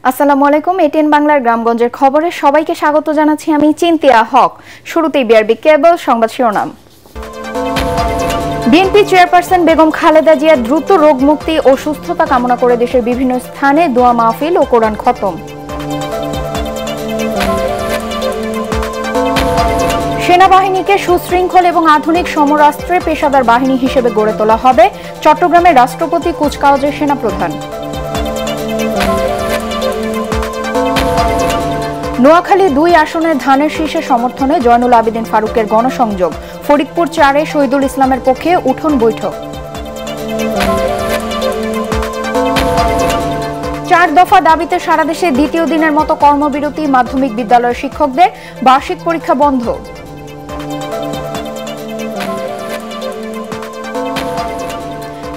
আসসালামু আলাইকুম। এটিএন বাংলার গ্রামগঞ্জের খবরে সবাইকে স্বাগত জানাচ্ছি আমি চিন্তিয়া হক। শুরুতেই বিআরবি কেবল সংবাদ শিরোনাম। বিএনপি চেয়ারপারসন বেগম খালেদা জিয়া দ্রুত রোগ মুক্তি ও সুস্থতা কামনা করে দেশের বিভিন্ন স্থানে দোয়া মাহফিল ও কোরআন খতম। সেনাবাহিনীকে সুশৃঙ্খল এবং আধুনিক সমরাস্ত্রে পেশাদার বাহিনী হিসেবে গড়ে তোলা হবে, চট্টগ্রামের রাষ্ট্রপতি কুচকাওয়াজের সেনাপ্রধান। নোয়াখালী ২ আসনের ধানের শীষের সমর্থনে জয়নুল আবেদিন ফারুকের গণসংযোগ। ফরিদপুর ৪-এ শহীদুল ইসলামের পক্ষে উঠোন বৈঠক। ৪ দফা দাবিতে সারা দেশে দ্বিতীয় দিনের মতো কর্মবিরতি, মাধ্যমিক বিদ্যালয়ের শিক্ষকদের বার্ষিক পরীক্ষা বন্ধ।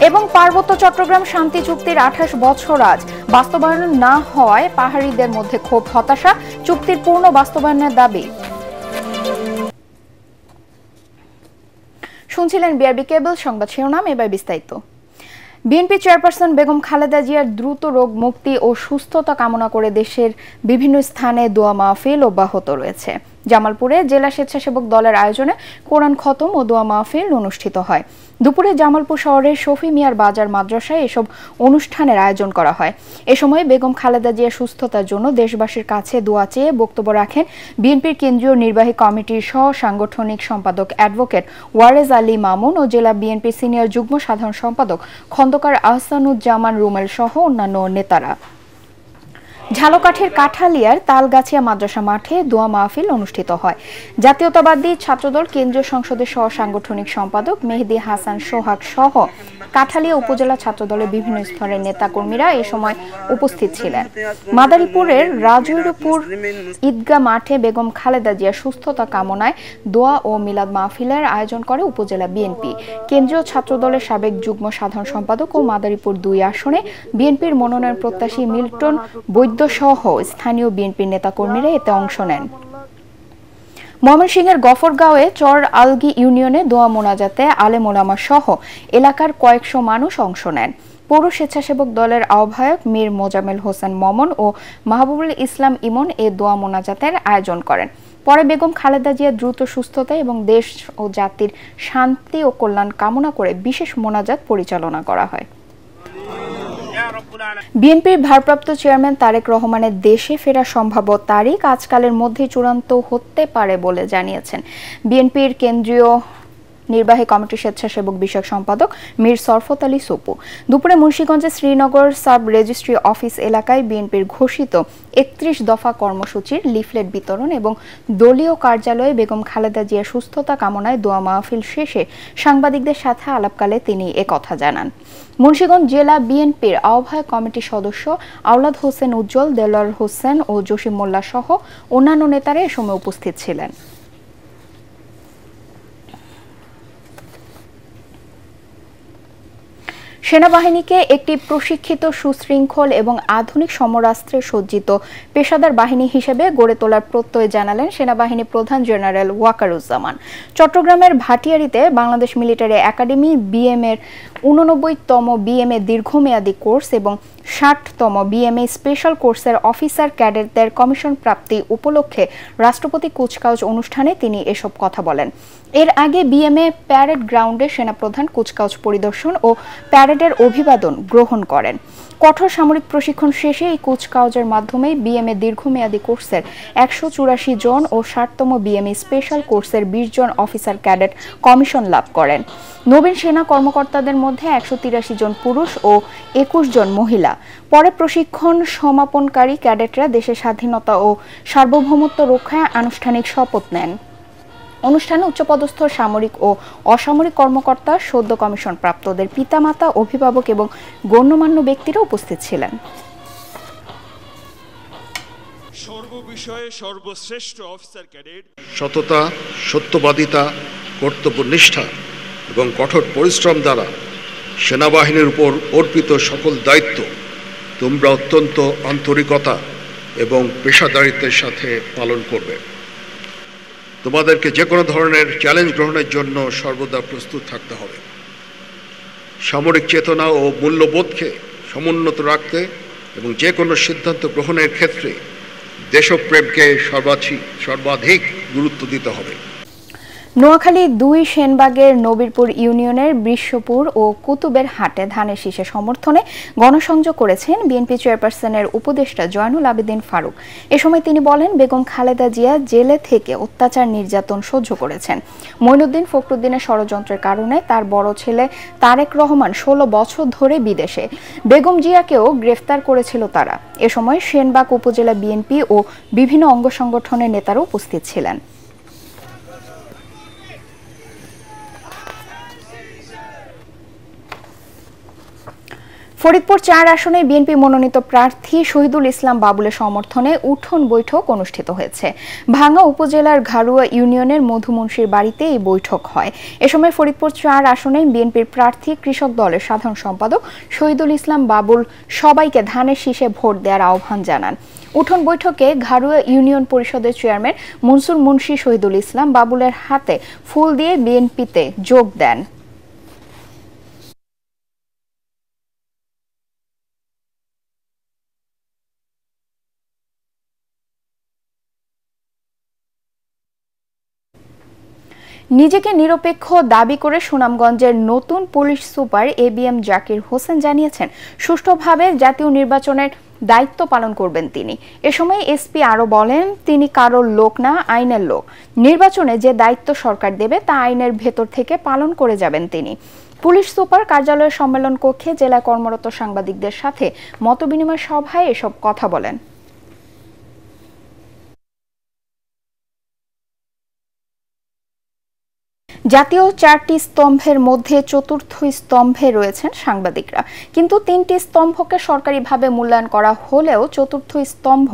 এবং পার্বত্য চট্টগ্রাম শান্তি চুক্তির ২৮ বছর আজ বাস্তবায়ন না হওয়ায় পাহাড়িদের মধ্যে ক্ষোভ, হতাশা, চুক্তির পূর্ণ বাস্তবায়নের দাবি। শুনছিলেন বিআরবি কেবল সংবাদ শিরোনাম, এবার বিস্তারিত। বিএনপি চেয়ারপারসন বেগম খালেদা জিয়ার দ্রুত রোগ মুক্তি ও সুস্থতা কামনা করে দেশের বিভিন্ন স্থানে দোয়া মাহফিল অব্যাহত রয়েছে। জামালপুরে জেলা স্বেচ্ছাসেবক দলের আয়োজনে কোরআন খতম ও দোয়া মাহফিল অনুষ্ঠিত হয়। দুপুরে জামালপুর শহরের শফি মিয়ার বাজার মাদ্রাসায় এসব অনুষ্ঠানের আয়োজন করা হয়। এ সময় বেগম খালেদা জিয়ার সুস্থতার জন্য দেশবাসীর কাছে দোয়া চেয়ে বক্তব্য রাখেন বিএনপির কেন্দ্রীয় নির্বাহী কমিটির সহ সাংগঠনিক সম্পাদক অ্যাডভোকেট ওয়ারেজ আলী মামুন ও জেলা বিএনপির সিনিয়র যুগ্ম সাধারণ সম্পাদক খন্দকার আহসানুজ্জামান রুমেল সহ অন্যান্য নেতারা। ঝালকাঠির কাঠালিয়ার তালগাছিয়া মাদ্রাসা মাঠে দোয়া মাহফিল অনুষ্ঠিত হয়। জাতীয়তাবাদী ছাত্রদল কেন্দ্রীয় সংসদের সহ সাংগঠনিক সম্পাদক মেহেদী হাসান সোহাগ সহ কাঠালিয়া উপজেলা ছাত্রদলের বিভিন্ন স্তরের নেতাকর্মীরা এ সময় উপস্থিত ছিলেন। মাদারীপুরের রাজৈরপুর ঈদগাহ মাঠে বেগম খালেদা জিয়ার সুস্থতা কামনায় দোয়া ও মিলাদ মাহফিলের আয়োজন করে উপজেলা বিএনপি। কেন্দ্রীয় ছাত্রদলের সাবেক যুগ্ম সাধারণ সম্পাদক ও মাদারীপুর ২ আসনে বিএনপির মনোনয়ন প্রত্যাশী মিল্টন বৈদ্য সহ স্থানীয় বিএনপি নেতাকর্মীরা এতে অংশ নেন। ময়মনসিংহের গফরগাঁওয়ে চর আলগি ইউনিয়নে দোয়া মোনাজাতে আলেম ওলামা সহ এলাকার কয়েকশো মানুষ অংশ নেন। পৌর স্বেচ্ছাসেবক দলের আহ্বায়ক মীর মোজামেল হোসেন মমন ও মাহবুবুল ইসলাম ইমন এ দোয়া মোনাজাতের আয়োজন করেন। পরে বেগম খালেদা জিয়া দ্রুত সুস্থতা এবং দেশ ও জাতির শান্তি ও কল্যাণ কামনা করে বিশেষ মোনাজাত পরিচালনা করা হয়। বিএনপির ভারপ্রাপ্ত চেয়ারম্যান তারেক রহমানের দেশে ফেরা সম্ভাব্য তারিখ আজকালের মধ্যে চূড়ান্ত হতে পারে বলে জানিয়েছেন বিএনপির কেন্দ্রীয় নির্বাহী কমিটির স্বেচ্ছাসেবক বিষয়ক সম্পাদক মীর শরফত আলী সুপু। দুপুরে মুন্সিগঞ্জের শ্রীনগর সাব রেজিস্ট্রি অফিস এলাকায় বিএনপির ঘোষিত ৩১ দফা কর্মসূচির লিফলেট বিতরণ এবং দলীয় কার্যালয়ে বেগম খালেদা জিয়ার সুস্থতা কামনায় দোয়া মাহফিল শেষে সাংবাদিকদের সাথে আলাপকালে তিনি একথা জানান। মুন্সিগঞ্জ জেলা বিএনপির আহ্বায়ক কমিটির সদস্য আওলাদ হোসেন উজ্জ্বল, দেলোয়ার হোসেন ও জসিম মোল্লা সহ অন্যান্য নেতারা এ সময় উপস্থিত ছিলেন। সেনাবাহিনীকে একটি প্রশিক্ষিত, সুশৃঙ্খল এবং আধুনিক সমরাস্ত্রে সজ্জিত পেশাদার বাহিনী হিসেবে গড়ে তোলার প্রত্যয় জানালেন সেনাবাহিনী প্রধান জেনারেল ওয়াকারুজ্জামান। চট্টগ্রামের ভাটিয়ারীতে বাংলাদেশ মিলিটারি একাডেমি বিএমএর 89তম বিএমএ দীর্ঘমেয়াদী কোর্স এবং 60তম বিএমএ স্পেশাল কোর্সের অফিসার ক্যাডেটদের কমিশন প্রাপ্তি উপলক্ষে রাষ্ট্রপতি কুচকাওয়াজ অনুষ্ঠানে তিনি এসব কথা বলেন। এর আগে বিএমএ প্যারেড গ্রাউন্ডে সেনাপ্রধান কুচকাওয়াজ পরিদর্শন ও প্যারেডের অভিবাদন গ্রহণ করেন। কঠোর সামরিক প্রশিক্ষণ শেষে এই কুচকাওয়াজের মাধ্যমে বিএমএ দীর্ঘমেয়াদী কোর্সের ১৮৪ জন ও 60তম বিএমএ স্পেশাল কোর্সের ২০ জন অফিসার ক্যাডেট কমিশন লাভ করেন। নবীন সেনা কর্মকর্তাদের মধ্যে ১৮৩ জন পুরুষ ও ২১ জন মহিলা। পরে প্রশিক্ষণ সমাপনকারী ক্যাডেটরা দেশের স্বাধীনতা ও সার্বভৌমত্ব রক্ষায় আনুষ্ঠানিক শপথ নেন। অনুষ্ঠানে উচ্চপদস্থ সামরিক ও অসামরিক কর্মকর্তা, সদ্য কমিশন প্রাপ্তদের পিতামাতা, অভিভাবক এবং গণ্যমান্য ব্যক্তিরা উপস্থিত ছিলেন। সর্ববিষয়ে সর্বশ্রেষ্ঠ অফিসার ক্যাডেট সততা, সত্যবাদিতা, কর্তব্যনিষ্ঠা এবং কঠোর পরিশ্রম দ্বারা সেনাবাহিনীর উপর অর্পিত সকল দায়িত্ব তোমরা অত্যন্ত আন্তরিকতা এবং পেশাদারিত্বের সাথে পালন করবে। তোমাদেরকে যে কোনো ধরনের চ্যালেঞ্জ গ্রহণের জন্য সর্বদা প্রস্তুত থাকতে হবে। সামরিক চেতনা ও মূল্যবোধকে সমুন্নত রাখতে এবং যে কোনো সিদ্ধান্ত গ্রহণের ক্ষেত্রে দেশপ্রেমকে সর্বাধিক গুরুত্ব দিতে হবে। নোয়াখালী ২ সেনবাগের নবীরপুর ইউনিয়নের বৃষপুর ও কুতুবের হাটে ধানের শীষের সমর্থনে গণসংযোগ করেছেন বিএনপি চেয়ারপারসনের উপদেষ্টা জয়নুল আবেদিন ফারুক। এ সময় তিনি বলেন, বেগম খালেদা জিয়া জেলে থেকে অত্যাচার নির্যাতন সহ্য করেছেন। মঈনুদ্দিন ফখরুদ্দিনের ষড়যন্ত্রের কারণে তার বড় ছেলে তারেক রহমান ১৬ বছর ধরে বিদেশে। বেগম জিয়াকেও গ্রেফতার করেছিল তারা। এ সময় সেনবাগ উপজেলা বিএনপি ও বিভিন্ন অঙ্গ সংগঠনের নেতারা উপস্থিত ছিলেন। ফরিদপুর ৪ আসনে বিএনপি মনোনীত প্রার্থী শহীদুল ইসলাম বাবুলের সমর্থনে উঠোন বৈঠক অনুষ্ঠিত হয়েছে। ভাঙ্গা উপজেলার ঘাড়ুয়া ইউনিয়নের মধু মুন্সির বাড়িতে এই বৈঠক হয়। এ সময় ফরিদপুর ৪ আসনে বিএনপির প্রার্থী কৃষক দলের সাধারণ সম্পাদক শহীদুল ইসলাম বাবুল সবাইকে ধানের শীষে ভোট দেওয়ার আহ্বান জানান। উঠোন বৈঠকে ঘাড়ুয়া ইউনিয়ন পরিষদের চেয়ারম্যান মনসুর মুন্সি শহীদুল ইসলাম বাবুলের হাতে ফুল দিয়ে বিএনপিতে যোগ দেন। নিজেকে নিরপেক্ষ দাবি করে সুনামগঞ্জের নতুন police super ABM Zakir Hossain জানিয়েছেন, সুষ্ঠুভাবে জাতীয় নির্বাচনের দায়িত্ব পালন করবেন তিনি। এ সময় এসপি আরও বলেন, তিনি কারোর লোক না, আইনের লোক। নির্বাচনে যে দায়িত্ব সরকার দেবে তা আইনের ভেতর থেকে পালন করে যাবেন তিনি। পুলিশ সুপার কার্যালয়ের সম্মেলন কক্ষে জেলায় কর্মরত সাংবাদিকদের সাথে মতবিনিময় সভায় এসব কথা বলেন। জাতীয় ৪টি স্তম্ভের মধ্যে চতুর্থ স্তম্ভে রয়েছেন সাংবাদিকরা, কিন্তু ৩টি স্তম্ভকে সরকারিভাবে মূল্যায়ন করা হলেও চতুর্থ স্তম্ভ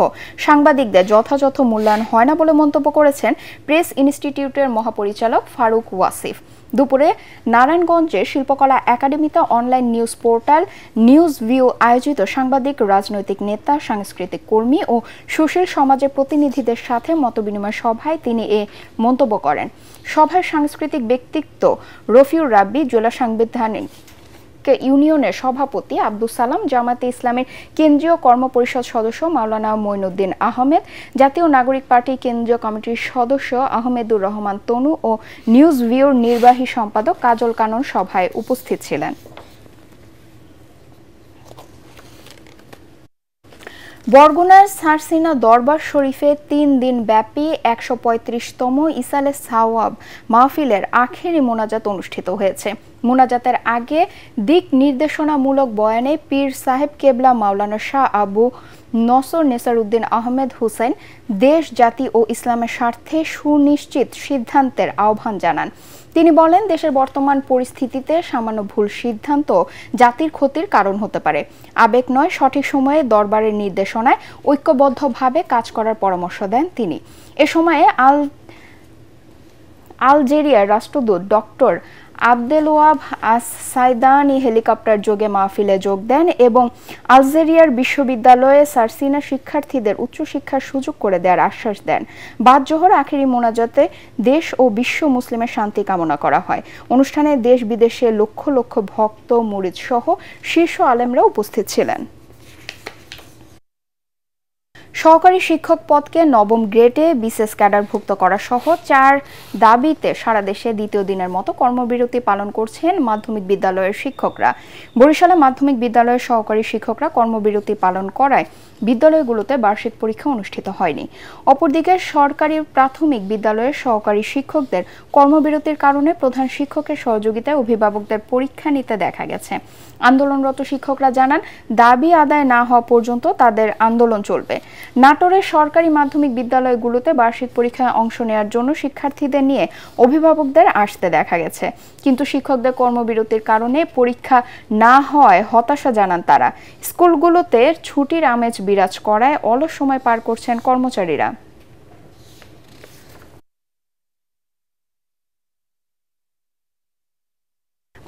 সাংবাদিকদের যথাযথ মূল্যায়ন হয় না বলে মন্তব্য করেছেন প্রেস ইনস্টিটিউটের মহাপরিচালক ফারুক ওয়াসিফ। দুপুরে নারায়ণগঞ্জে শিল্পকলা একাডেমিতে online news portal news view আয়োজিত সাংবাদিক, রাজনৈতিক নেতা, সাংস্কৃতিক কর্মী ও সুশীল সমাজের প্রতিনিধিদের সাথে মতবিনিময় সভায় তিনি এ মন্তব্য করেন। সভায় সাংস্কৃতিক ব্যক্তিত্ব রফিউর রাব্বি, জেলা সাংবিধানিক ইউনিয়নের সভাপতি আব্দুস সালাম, জামায়াতে ইসলামের কেন্দ্রীয় কর্মপরিষদ সদস্য মাওলানা মঈনুদ্দিন আহমেদ, জাতীয় নাগরিক পার্টি কেন্দ্রীয় কমিটির সদস্য আহমেদুর রহমান তনু ও নিউজ ভিউর নির্বাহী সম্পাদক কাজল কানন সভায় উপস্থিত ছিলেন। বরগুনার সারসিনা দরবার শরীফে ৩ দিন ব্যাপী ১৩৫তম ইসালে সাওয়াব মাহফিলের আখেরি মোনাজাত অনুষ্ঠিত হয়েছে। মোনাজাতের আগে দিক নির্দেশনামূলক বয়ানে পীর সাহেব কেবলা মাওলানা শাহ আবু নসর নেসারউদ্দিন আহমেদ হুসেন দেশ, জাতি ও ইসলামের স্বার্থে সুনিশ্চিত সিদ্ধান্তের আহ্বান জানান। তিনি বলেন, দেশের বর্তমান পরিস্থিতিতে সামান্য ভুল সিদ্ধান্ত জাতির ক্ষতির কারণ হতে পারে। আবেগ নয়, সঠিক সময়ে দরবারের নির্দেশনায় ঐক্যবদ্ধভাবে কাজ করার পরামর্শ দেন তিনি। এ সময়ে আলজেরিয়ার রাষ্ট্রদূত ডক্টর আবদেলওয়াব আস সাইদানি হেলিকপ্টার যোগে মাহফিলে যোগ দেন এবং আলজেরিয়ার বিশ্ববিদ্যালয়ে সারসিনা শিক্ষার্থীদের উচ্চশিক্ষার সুযোগ করে দেওয়ার আশ্বাস দেন। বাদ জোহর আখেরি মোনাজাতে দেশ ও বিশ্ব মুসলিমের শান্তি কামনা করা হয়। অনুষ্ঠানে দেশ বিদেশে লক্ষ লক্ষ ভক্ত, মুরিদ সহ শীর্ষ আলেমরা উপস্থিত ছিলেন। সহকারী শিক্ষক পদকে নবম গ্রেডে বিসিএস ক্যাডারভুক্ত করা সহ ৪ দাবিতে সারা দেশে দ্বিতীয় দিনের মতো কর্মবিরতি পালন করছেন মাধ্যমিক বিদ্যালয়ের শিক্ষকরা। বরিশালে মাধ্যমিক বিদ্যালয়ের সহকারী শিক্ষকরা কর্মবিরতি পালন করায় বিদ্যালয়গুলোতে বার্ষিক পরীক্ষা অনুষ্ঠিত হয়নি। অপরদিকে সরকারি প্রাথমিক বিদ্যালয়ের সহকারী শিক্ষকদের কর্মবিরতির কারণে প্রধান শিক্ষকের সহযোগিতায় অভিভাবকদের পরীক্ষা নিতে দেখা গেছে। আন্দোলনরত শিক্ষকরা জানান, দাবি আদায় না হওয়া পর্যন্ত তাদের আন্দোলন চলবে। নাটোরের সরকারি মাধ্যমিক বিদ্যালয়গুলোতে বার্ষিক পরীক্ষায় অংশ নেওয়ার জন্য শিক্ষার্থীদের নিয়ে অভিভাবকদের আসতে দেখা গেছে, কিন্তু শিক্ষকদের কর্মবিরতির কারণে পরীক্ষা না হওয়ায় হতাশা জানান তারা। স্কুলগুলোতে ছুটির আমেজ বিরাজ করায় অলস সময় পার করছেন কর্মচারীরা।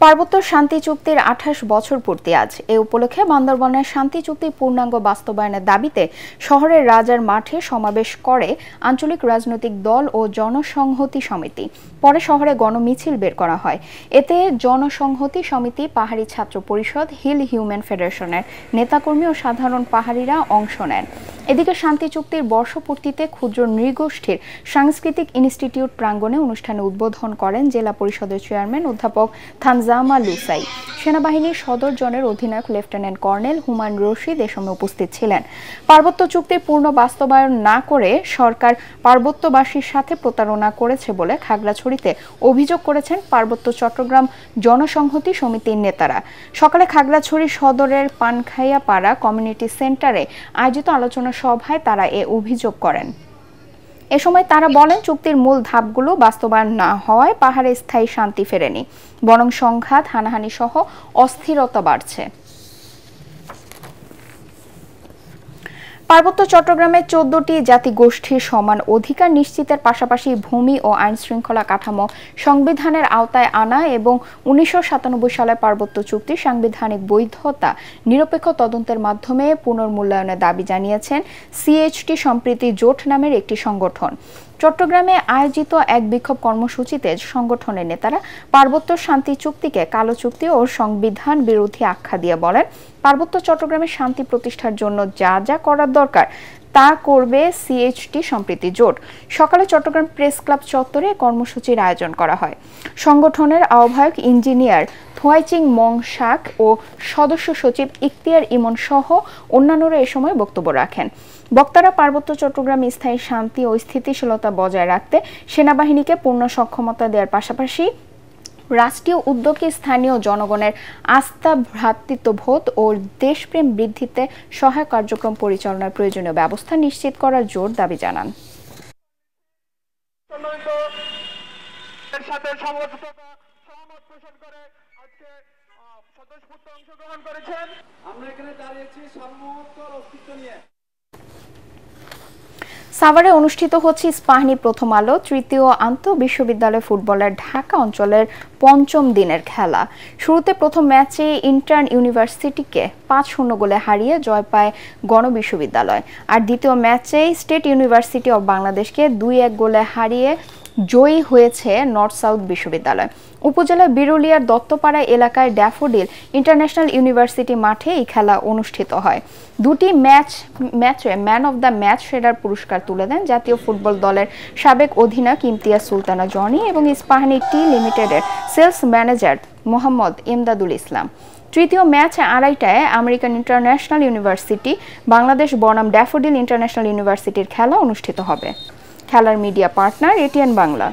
পার্বত্য শান্তি চুক্তির 28 বছর পূর্তি আজ। এ উপলক্ষে বান্দরবানের শান্তি চুক্তি পূর্ণাঙ্গ বাস্তবায়নের দাবিতে শহরের রাজার মাঠে সমাবেশ করে আঞ্চলিক রাজনৈতিক দল ও জনসংহতি সমিতি। পরে শহরে গণমিছিল বের করা হয়। এতে জনসংহতি সমিতি, পাহাড়ি ছাত্র পরিষদ, হিল হিউম্যান ফেডারেশনের নেতাকর্মী ও সাধারণ পাহাড়িরা অংশ নেন। এদিকে শান্তি চুক্তির বর্ষপূর্তিতে ক্ষুদ্র নৃগোষ্ঠীর সাংস্কৃতিক ইনস্টিটিউট প্রাঙ্গণে অনুষ্ঠানে উদ্বোধন করেন জেলা পরিষদের চেয়ারম্যান অধ্যাপক থানজামা লুসাই। সেনাবাহিনীর সদর জোনের অধিনায়ক লেফটেন্যান্ট কর্নেল হুমায়ুন রশিদ এ সময় উপস্থিত ছিলেন। পার্বত্য চুক্তির পূর্ণ বাস্তবায়ন না করে সরকার পার্বত্যবাসীর সাথে প্রতারণা করেছে বলে খাগড়াছড়িতে অভিযোগ করেছেন পার্বত্য চট্টগ্রাম জনসংহতি সমিতির নেতারা। সকালে খাগড়াছড়ি সদরের পানখাইয়া পাড়া কমিউনিটি সেন্টারে আয়োজিত আলোচনা সভায় তারা এ অভিযোগ করেন। এ সময় তারা বলেন, চুক্তির মূল ধাপগুলো বাস্তবায়ন না হওয়ায় পাহাড়ে স্থায়ী শান্তি ফেরেনি, বরং সংঘাত, হানাহানি সহ অস্থিরতা বাড়ছে। পার্বত্য চট্টগ্রামে 14টি জাতিগোষ্ঠীর সমান অধিকার নিশ্চিতের পাশাপাশি ভূমি ও আইন শৃঙ্খলা কাঠামো সংবিধানের আওতায় আনা এবং 1997 সালে পার্বত্য চুক্তির সাংবিধানিক বৈধতা নিরপেক্ষ তদন্তের মাধ্যমে পুনর্মূল্যায়নের দাবি জানিয়েছেন সিএইচটি সম্প্রীতি জোট নামের একটি সংগঠন। চট্টগ্রামে আয়োজিত এক বিক্ষোভ কর্মসূচিতে সংগঠনের নেতারা পার্বত্য শান্তি চুক্তিকে কালো চুক্তি ও সংবিধান বিরোধী আখ্যা দিয়ে বলেন, পার্বত্য চট্টগ্রামে শান্তি প্রতিষ্ঠার জন্য যা যা করার দরকার তা করবে সিএইচটি সম্প্রীতি জোট। সকালে চট্টগ্রাম প্রেস ক্লাব চত্বরে কর্মসূচির আয়োজন করা হয়। সংগঠনের আহ্বায়ক ইঞ্জিনিয়ার থোয়াইচিং মং শাক ও সদস্য সচিব ইখতিয়ার ইমন সহ অন্যান্যরা এ সময় বক্তব্য রাখেন। বক্তারা পার্বত্য চট্টগ্রামে স্থায়ী শান্তি ও স্থিতিশীলতা বজায় রাখতে সেনাবাহিনীকে পূর্ণ সক্ষমতা দেওয়ার পাশাপাশি রাষ্ট্রীয় উদ্যোগে স্থানীয় জনগণের আস্থা, ভ্রাতৃত্ববোধ ও দেশপ্রেম বৃদ্ধিতে সহায়ক কার্যক্রম পরিচালনার প্রয়োজনীয় ব্যবস্থা নিশ্চিত করার জোর দাবি জানান। সাভারে অনুষ্ঠিত হচ্ছে ইস্পাহানি প্রথম আলো তৃতীয় আন্তঃবিশ্ববিদ্যালয় ফুটবলের ঢাকা অঞ্চলের 5ম দিনের খেলা। শুরুতে প্রথম ম্যাচে ইন্টার্ন ইউনিভার্সিটিকে 5-0 গোলে হারিয়ে জয় পায় গণবিশ্ববিদ্যালয়, আর দ্বিতীয় ম্যাচে স্টেট ইউনিভার্সিটি অব বাংলাদেশকে 2-1 গোলে হারিয়ে জয়ী হয়েছে নর্থ সাউথ বিশ্ববিদ্যালয়। উপজেলার বিরুলিয়ার দত্তপাড়া এলাকায় ড্যাফোডিল ইন্টারন্যাশনাল ইউনিভার্সিটি মাঠে এই খেলা অনুষ্ঠিত হয়। দুটি ম্যাচে ম্যান অব দ্য ম্যাচ সেরার পুরস্কার তুলে দেন জাতীয় ফুটবল দলের সাবেক অধিনায়ক ইমতিয়াজ সুলতানা জনি এবং ইস্পাহানি টি লিমিটেডের সেলস ম্যানেজার মোহাম্মদ ইমদাদুল ইসলাম। তৃতীয় ম্যাচ 2:30টায় আমেরিকান ইন্টারন্যাশনাল ইউনিভার্সিটি বাংলাদেশ বনাম ড্যাফোডিল ইন্টারন্যাশনাল ইউনিভার্সিটির খেলা অনুষ্ঠিত হবে। খেলার মিডিয়া পার্টনার এটিএন বাংলা।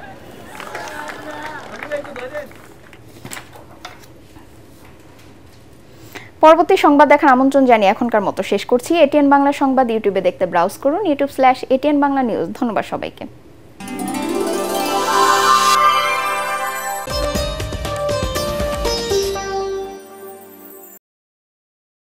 পরবর্তী সংবাদ দেখার আমন্ত্রণ জানিয়ে এখনকার মতো শেষ করছি। এটিএন বাংলা সংবাদ ইউটিউবে দেখতে ব্রাউজ করুন, youtube/ATN Bangla News। ধন্যবাদ সবাইকে।